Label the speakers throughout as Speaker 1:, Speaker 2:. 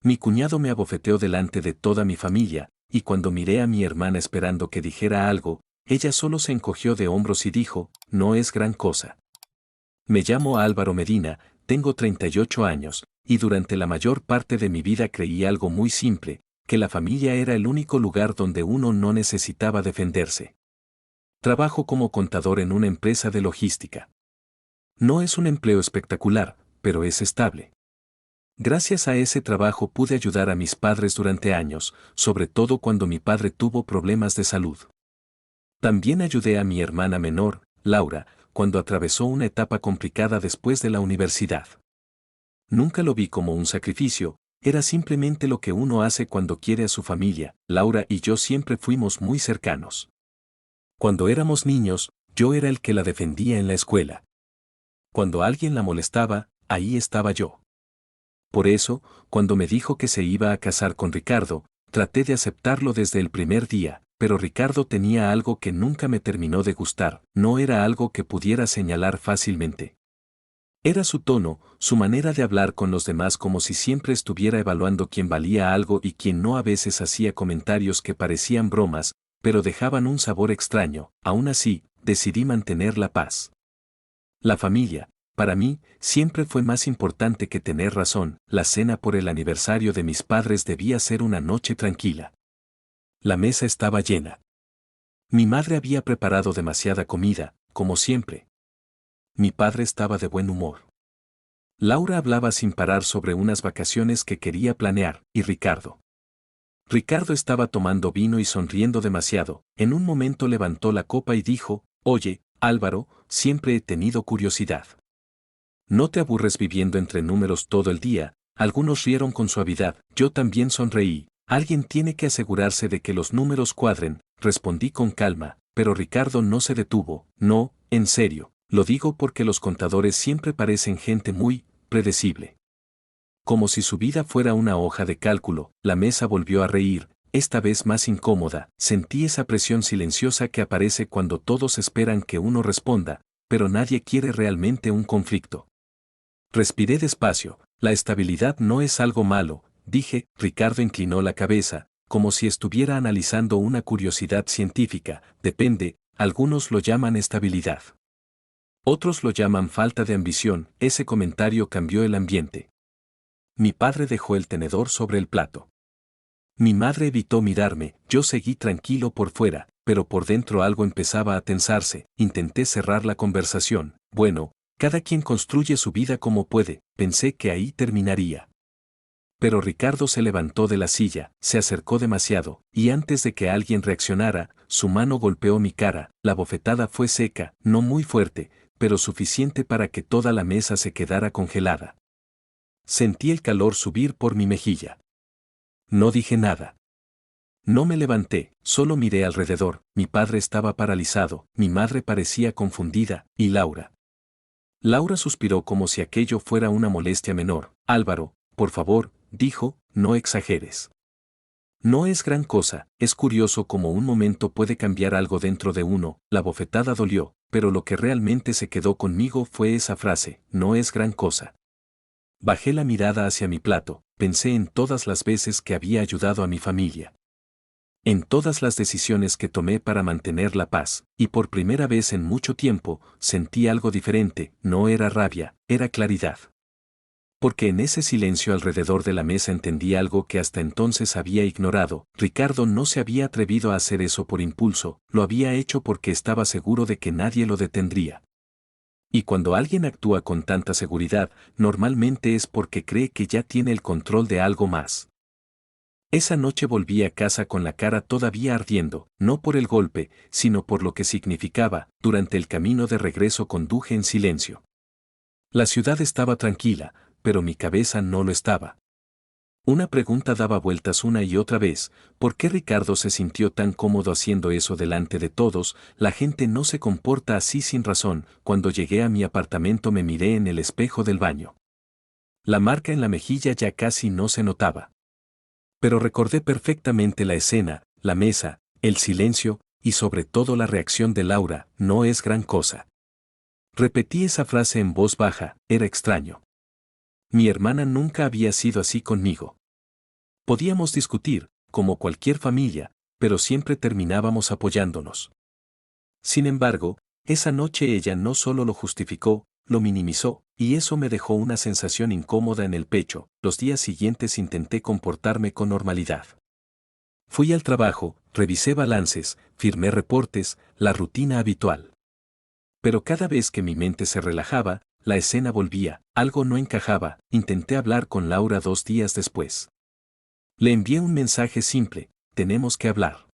Speaker 1: Mi cuñado me abofeteó delante de toda mi familia, y cuando miré a mi hermana esperando que dijera algo, ella solo se encogió de hombros y dijo, no es gran cosa. Me llamo Álvaro Medina, tengo 38 años, y durante la mayor parte de mi vida creí algo muy simple, que la familia era el único lugar donde uno no necesitaba defenderse. Trabajo como contador en una empresa de logística. No es un empleo espectacular, pero es estable. Gracias a ese trabajo pude ayudar a mis padres durante años, sobre todo cuando mi padre tuvo problemas de salud. También ayudé a mi hermana menor, Laura, cuando atravesó una etapa complicada después de la universidad. Nunca lo vi como un sacrificio, era simplemente lo que uno hace cuando quiere a su familia. Laura y yo siempre fuimos muy cercanos. Cuando éramos niños, yo era el que la defendía en la escuela. Cuando alguien la molestaba, ahí estaba yo. Por eso, cuando me dijo que se iba a casar con Ricardo, traté de aceptarlo desde el primer día, pero Ricardo tenía algo que nunca me terminó de gustar, no era algo que pudiera señalar fácilmente. Era su tono, su manera de hablar con los demás como si siempre estuviera evaluando quién valía algo y quién no. A veces hacía comentarios que parecían bromas, pero dejaban un sabor extraño. Aún así, decidí mantener la paz. La familia, para mí, siempre fue más importante que tener razón. La cena por el aniversario de mis padres debía ser una noche tranquila. La mesa estaba llena. Mi madre había preparado demasiada comida, como siempre. Mi padre estaba de buen humor. Laura hablaba sin parar sobre unas vacaciones que quería planear, y Ricardo. Ricardo estaba tomando vino y sonriendo demasiado. En un momento levantó la copa y dijo, oye, Álvaro, siempre he tenido curiosidad. ¿No te aburres viviendo entre números todo el día? Algunos rieron con suavidad, yo también sonreí. Alguien tiene que asegurarse de que los números cuadren, respondí con calma, pero Ricardo no se detuvo. No, en serio, lo digo porque los contadores siempre parecen gente muy predecible. Como si su vida fuera una hoja de cálculo. La mesa volvió a reír, esta vez más incómoda. Sentí esa presión silenciosa que aparece cuando todos esperan que uno responda, pero nadie quiere realmente un conflicto. Respiré despacio, la estabilidad no es algo malo, dije. Ricardo inclinó la cabeza, como si estuviera analizando una curiosidad científica. Depende, algunos lo llaman estabilidad. Otros lo llaman falta de ambición. Ese comentario cambió el ambiente. Mi padre dejó el tenedor sobre el plato. Mi madre evitó mirarme, yo seguí tranquilo por fuera, pero por dentro algo empezaba a tensarse. Intenté cerrar la conversación. Bueno, cada quien construye su vida como puede, pensé que ahí terminaría. Pero Ricardo se levantó de la silla, se acercó demasiado, y antes de que alguien reaccionara, su mano golpeó mi cara. La bofetada fue seca, no muy fuerte, pero suficiente para que toda la mesa se quedara congelada. Sentí el calor subir por mi mejilla. No dije nada. No me levanté, solo miré alrededor. Mi padre estaba paralizado, mi madre parecía confundida, y Laura. Laura suspiró como si aquello fuera una molestia menor. Álvaro, por favor, dijo, no exageres. No es gran cosa, es curioso cómo un momento puede cambiar algo dentro de uno. La bofetada dolió, pero lo que realmente se quedó conmigo fue esa frase, no es gran cosa. Bajé la mirada hacia mi plato, pensé en todas las veces que había ayudado a mi familia. En todas las decisiones que tomé para mantener la paz, y por primera vez en mucho tiempo, sentí algo diferente. No era rabia, era claridad. Porque en ese silencio alrededor de la mesa entendí algo que hasta entonces había ignorado. Ricardo no se había atrevido a hacer eso por impulso, lo había hecho porque estaba seguro de que nadie lo detendría. Y cuando alguien actúa con tanta seguridad, normalmente es porque cree que ya tiene el control de algo más. Esa noche volví a casa con la cara todavía ardiendo, no por el golpe, sino por lo que significaba. Durante el camino de regreso conduje en silencio. La ciudad estaba tranquila, pero mi cabeza no lo estaba. Una pregunta daba vueltas una y otra vez, ¿por qué Ricardo se sintió tan cómodo haciendo eso delante de todos? La gente no se comporta así sin razón. Cuando llegué a mi apartamento me miré en el espejo del baño. La marca en la mejilla ya casi no se notaba. Pero recordé perfectamente la escena, la mesa, el silencio, y sobre todo la reacción de Laura. No es gran cosa. Repetí esa frase en voz baja, era extraño. Mi hermana nunca había sido así conmigo. Podíamos discutir, como cualquier familia, pero siempre terminábamos apoyándonos. Sin embargo, esa noche ella no solo lo justificó, lo minimizó, y eso me dejó una sensación incómoda en el pecho. Los días siguientes intenté comportarme con normalidad. Fui al trabajo, revisé balances, firmé reportes, la rutina habitual. Pero cada vez que mi mente se relajaba, la escena volvía, algo no encajaba. Intenté hablar con Laura 2 días después. Le envié un mensaje simple: tenemos que hablar.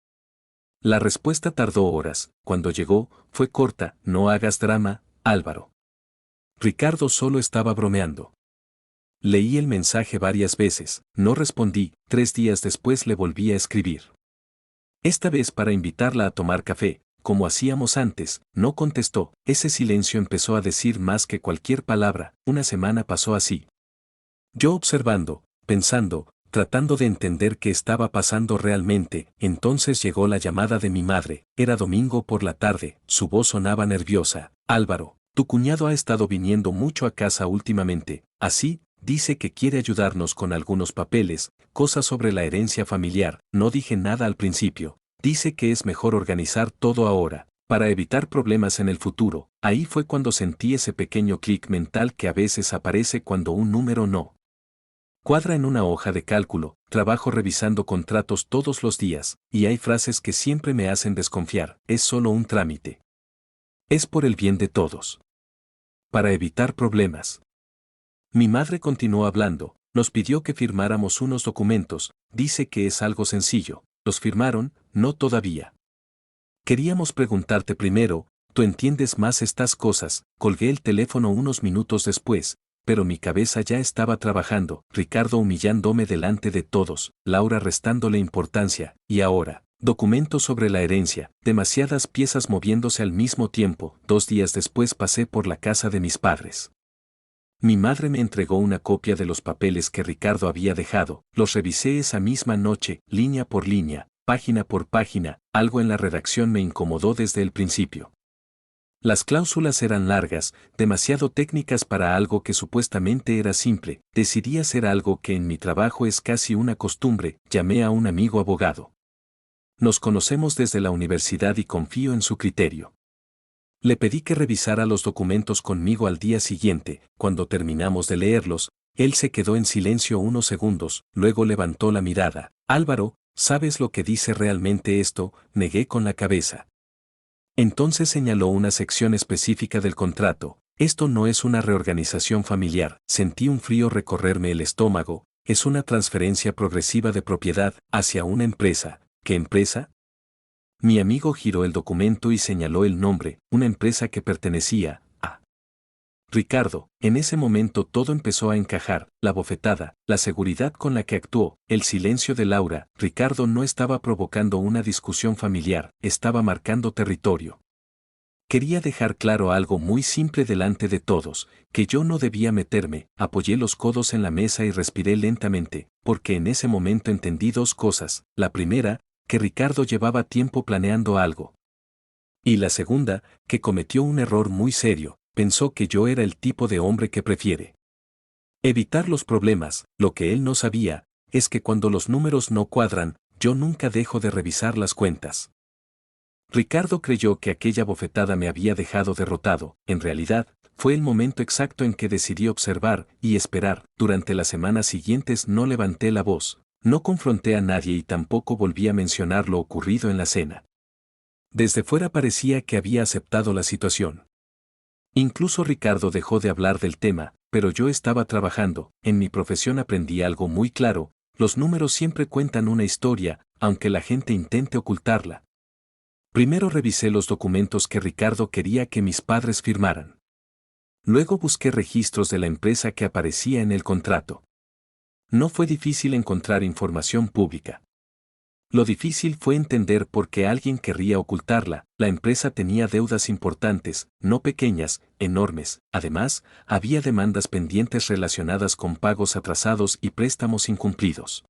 Speaker 1: La respuesta tardó horas. Cuando llegó, fue corta: no hagas drama, Álvaro. Ricardo solo estaba bromeando. Leí el mensaje varias veces, no respondí. 3 días después le volví a escribir. Esta vez para invitarla a tomar café, como hacíamos antes. No contestó. Ese silencio empezó a decir más que cualquier palabra. Una semana pasó así. Yo observando, pensando, tratando de entender qué estaba pasando realmente. Entonces llegó la llamada de mi madre. Era domingo por la tarde, su voz sonaba nerviosa. Álvaro, tu cuñado ha estado viniendo mucho a casa últimamente. Así, dice que quiere ayudarnos con algunos papeles, cosas sobre la herencia familiar. No dije nada al principio. Dice que es mejor organizar todo ahora, para evitar problemas en el futuro. Ahí fue cuando sentí ese pequeño clic mental que a veces aparece cuando un número no cuadra en una hoja de cálculo. Trabajo revisando contratos todos los días, y hay frases que siempre me hacen desconfiar. Es solo un trámite. Es por el bien de todos. Para evitar problemas. Mi madre continuó hablando, nos pidió que firmáramos unos documentos. Dice que es algo sencillo. ¿Los firmaron? No todavía. Queríamos preguntarte primero, ¿tú entiendes más estas cosas? Colgué el teléfono unos minutos después, pero mi cabeza ya estaba trabajando. Ricardo humillándome delante de todos, Laura restándole importancia, y ahora, documentos sobre la herencia, demasiadas piezas moviéndose al mismo tiempo. 2 días después pasé por la casa de mis padres. Mi madre me entregó una copia de los papeles que Ricardo había dejado. Los revisé esa misma noche, línea por línea, página por página. Algo en la redacción me incomodó desde el principio. Las cláusulas eran largas, demasiado técnicas para algo que supuestamente era simple. Decidí hacer algo que en mi trabajo es casi una costumbre. Llamé a un amigo abogado. Nos conocemos desde la universidad y confío en su criterio. Le pedí que revisara los documentos conmigo al día siguiente. Cuando terminamos de leerlos, él se quedó en silencio unos segundos, luego levantó la mirada. Álvaro, ¿sabes lo que dice realmente esto? Negué con la cabeza. Entonces señaló una sección específica del contrato. Esto no es una reorganización familiar. Sentí un frío recorrerme el estómago. Es una transferencia progresiva de propiedad hacia una empresa. ¿Qué empresa? Mi amigo giró el documento y señaló el nombre, una empresa que pertenecía a Ricardo. En ese momento todo empezó a encajar: la bofetada, la seguridad con la que actuó, el silencio de Laura. Ricardo no estaba provocando una discusión familiar, estaba marcando territorio. Quería dejar claro algo muy simple delante de todos, que yo no debía meterme. Apoyé los codos en la mesa y respiré lentamente, porque en ese momento entendí dos cosas. La primera, que Ricardo llevaba tiempo planeando algo. Y la segunda, que cometió un error muy serio. Pensó que yo era el tipo de hombre que prefiere evitar los problemas. Lo que él no sabía, es que cuando los números no cuadran, yo nunca dejo de revisar las cuentas. Ricardo creyó que aquella bofetada me había dejado derrotado. En realidad, fue el momento exacto en que decidí observar y esperar. Durante las semanas siguientes no levanté la voz, no confronté a nadie y tampoco volví a mencionar lo ocurrido en la cena. Desde fuera parecía que había aceptado la situación. Incluso Ricardo dejó de hablar del tema, pero yo estaba trabajando. En mi profesión aprendí algo muy claro: los números siempre cuentan una historia, aunque la gente intente ocultarla. Primero revisé los documentos que Ricardo quería que mis padres firmaran. Luego busqué registros de la empresa que aparecía en el contrato. No fue difícil encontrar información pública. Lo difícil fue entender por qué alguien querría ocultarla. La empresa tenía deudas importantes, no pequeñas, enormes. Además, había demandas pendientes relacionadas con pagos atrasados y préstamos incumplidos.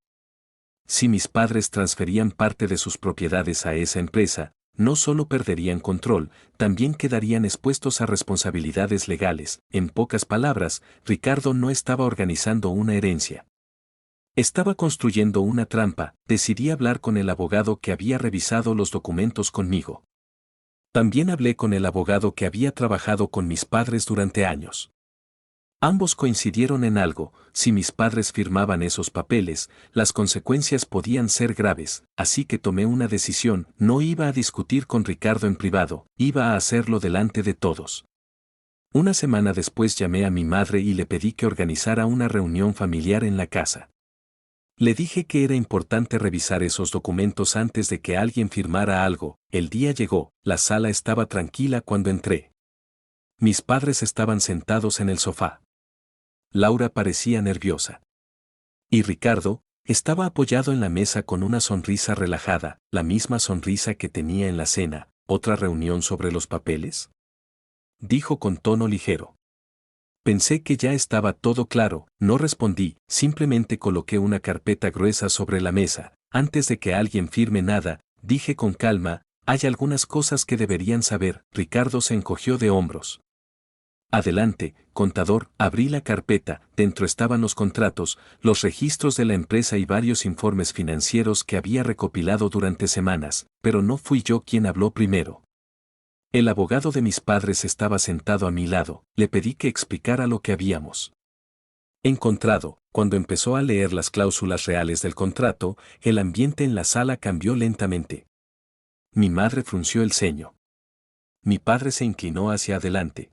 Speaker 1: Si mis padres transferían parte de sus propiedades a esa empresa, no solo perderían control, también quedarían expuestos a responsabilidades legales. En pocas palabras, Ricardo no estaba organizando una herencia. Estaba construyendo una trampa, decidí hablar con el abogado que había revisado los documentos conmigo. También hablé con el abogado que había trabajado con mis padres durante años. Ambos coincidieron en algo: si mis padres firmaban esos papeles, las consecuencias podían ser graves, así que tomé una decisión: no iba a discutir con Ricardo en privado, iba a hacerlo delante de todos. Una semana después llamé a mi madre y le pedí que organizara una reunión familiar en la casa. Le dije que era importante revisar esos documentos antes de que alguien firmara algo. El día llegó, la sala estaba tranquila cuando entré. Mis padres estaban sentados en el sofá. Laura parecía nerviosa. Y Ricardo estaba apoyado en la mesa con una sonrisa relajada, la misma sonrisa que tenía en la cena. ¿Otra reunión sobre los papeles?, dijo con tono ligero. Pensé que ya estaba todo claro, no respondí, simplemente coloqué una carpeta gruesa sobre la mesa. Antes de que alguien firme nada, dije con calma: hay algunas cosas que deberían saber. Ricardo se encogió de hombros. Adelante, contador. Abrí la carpeta, dentro estaban los contratos, los registros de la empresa y varios informes financieros que había recopilado durante semanas, pero no fui yo quien habló primero. El abogado de mis padres estaba sentado a mi lado, le pedí que explicara lo que habíamos encontrado. Cuando empezó a leer las cláusulas reales del contrato, el ambiente en la sala cambió lentamente. Mi madre frunció el ceño. Mi padre se inclinó hacia adelante.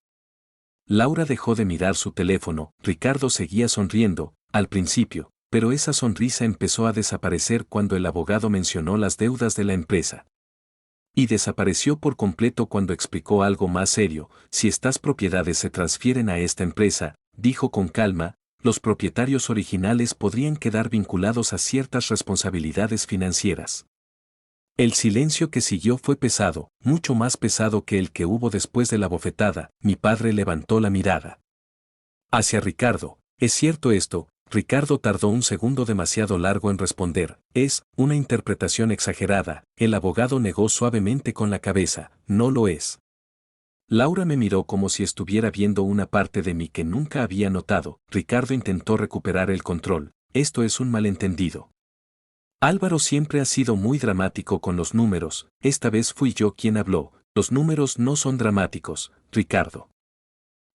Speaker 1: Laura dejó de mirar su teléfono. Ricardo seguía sonriendo, al principio, pero esa sonrisa empezó a desaparecer cuando el abogado mencionó las deudas de la empresa. Y desapareció por completo cuando explicó algo más serio: si estas propiedades se transfieren a esta empresa, dijo con calma, los propietarios originales podrían quedar vinculados a ciertas responsabilidades financieras. El silencio que siguió fue pesado, mucho más pesado que el que hubo después de la bofetada. Mi padre levantó la mirada hacia Ricardo. ¿Es cierto esto? Ricardo tardó un segundo demasiado largo en responder. Es una interpretación exagerada. El abogado negó suavemente con la cabeza. No lo es. Laura me miró como si estuviera viendo una parte de mí que nunca había notado. Ricardo intentó recuperar el control. Esto es un malentendido. Álvaro siempre ha sido muy dramático con los números. Esta vez fui yo quien habló. Los números no son dramáticos, Ricardo.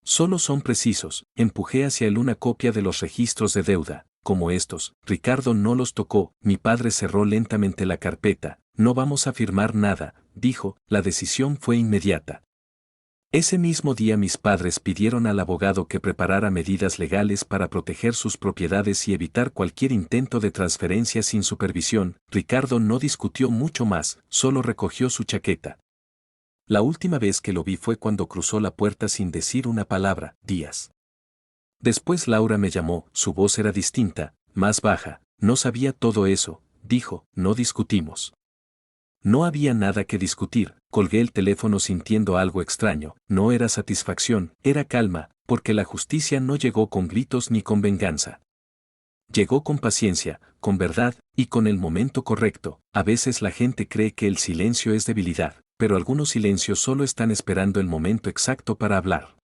Speaker 1: Solo son precisos. Empujé hacia él una copia de los registros de deuda. Como estos. Ricardo no los tocó. Mi padre cerró lentamente la carpeta. No vamos a firmar nada, dijo. La decisión fue inmediata. Ese mismo día mis padres pidieron al abogado que preparara medidas legales para proteger sus propiedades y evitar cualquier intento de transferencia sin supervisión. Ricardo no discutió mucho más, solo recogió su chaqueta. La última vez que lo vi fue cuando cruzó la puerta sin decir una palabra. Días después Laura me llamó. Su voz era distinta, más baja. No sabía todo eso, dijo. No discutimos. No había nada que discutir. Colgué el teléfono sintiendo algo extraño. No era satisfacción, era calma, porque la justicia no llegó con gritos ni con venganza. Llegó con paciencia, con verdad, y con el momento correcto. A veces la gente cree que el silencio es debilidad, pero algunos silencios solo están esperando el momento exacto para hablar.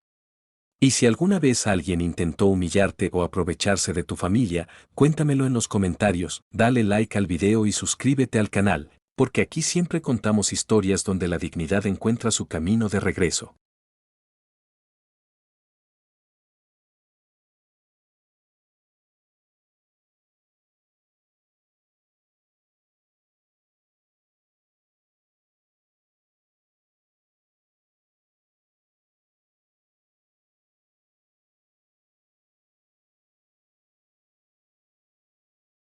Speaker 1: Y si alguna vez alguien intentó humillarte o aprovecharse de tu familia, cuéntamelo en los comentarios, dale like al video y suscríbete al canal, porque aquí siempre contamos historias donde la dignidad encuentra su camino de regreso.